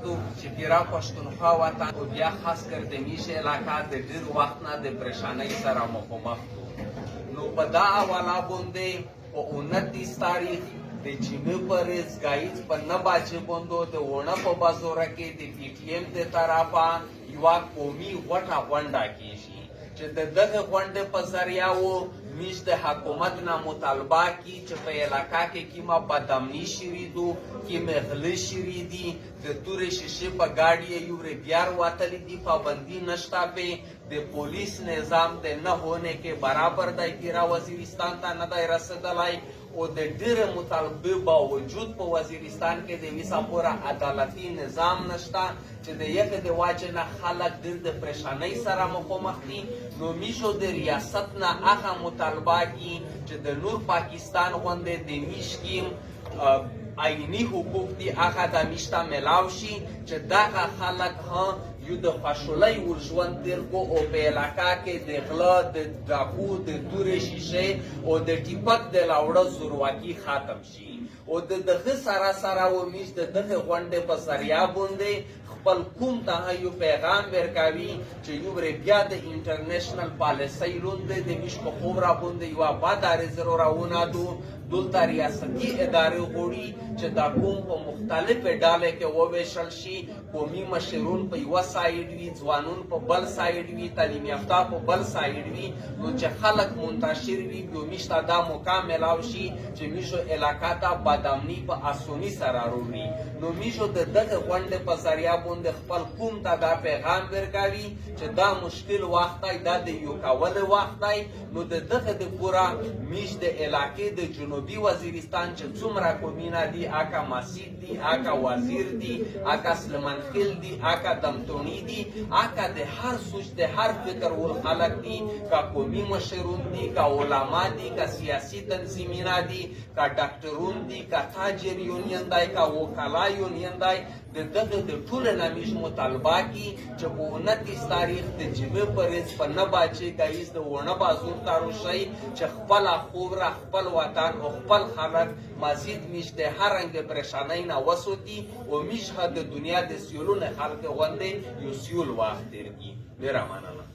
وختو چې پیرا پښتونخوا وطن او بیا خاص کر د میشه علاقه د ډیر وخت نه د پریشانۍ سره مخامخ نو په دا حواله باندې په 29 تاریخ د جمعې پر ورځ ګایز په 9 بجې باندې د ونه په بازار کې د پی ټی ایم د طرفه یوه قومي غونډه کیږي چې د دغه غونډې په ذریعه میش د حکومت نه مطالبه کی چې په علاقه کې کیمه بدامني شوي دو کیمه غلې شوي دي د تورې شیشې په ګاډي یو بیار وتلی دي پابندي نشته په د پولیس نظام د نه هونه کې برابر دی پیرا وزیرستان ته نه دی رسیدلی او د ډېرې مطالبې باوجود په وزیرستان کې د ویسا پوره عدالتي نظام نشته چې د یک د واجه نه خلک ډېر د پریشانۍ سره مخامخ دي نو میشو د ریاست نه هغه مطالبه کی چې د نور پاکستان غوندې د میش کې آئینی حقوق دی هغه د میشته ملاو شي چې دغه خلک ها یو د خوشحالۍ ژوند تیر کو او په علاقه کې د غلا د ډاکو د تورې شیشې او د ټیپک د لاوړه زورواکي ختم شي او د دغه سره سره و میش د دغه غونډې په ذریعه باندې خپل کوم ته یو پیغام ورکوي چې یو بیا د انټرنیشنل پالیسۍ لوند د میش په خبره باندې یو بادار ضرورونه دو دلته ریاستي ادارې غوړي چې دا قوم په مختلفې ډلې کې وویشل شي قومي مشرون په یوه سایډ وي ځوانون په بل سایډ وي تعلیم یافته په بل سایډ وي نو چې خلک منتشر وي نو میش ته دا موقع میلاو شي چې میشو علاقه ته بدامني په اسوني سره راوړي نو میشو د دغه غونډې په ذریعه باندې خپل قوم ته دا پیغام ورکوي چې دا مشکل وخت دی دا د یو کول وخت دی نو د دغه د پوره میش د علاقې د جنوبي وزیرستان چې څومره قومونه دي اکا مسجد دي اکا وزیر دي اکا سلیمان خیل دي اکا دمتونی دي اکا د هر سوچ د هر فکر ول خلق دي کا قومي مشرون دي کا علما دي کا سیاسي تنظیمونه دي کا ډاکټرون دي کا تاجر یونین دی کا وکالا یونین دی د دغه د ټول نامیش مطالبه کی چې په 29 تاریخ د جمعې پر ورځ په 9 بجې ګایز د ونه بازار ته راشئ چې خپل خوبره خپل وطن او خپل خلک مزید میش د هر رنګ پریشانۍ نه وسوتي او میش د دنیا د سیولونه خلک غوندې یو سیول وخت تیر کی ډېره مننه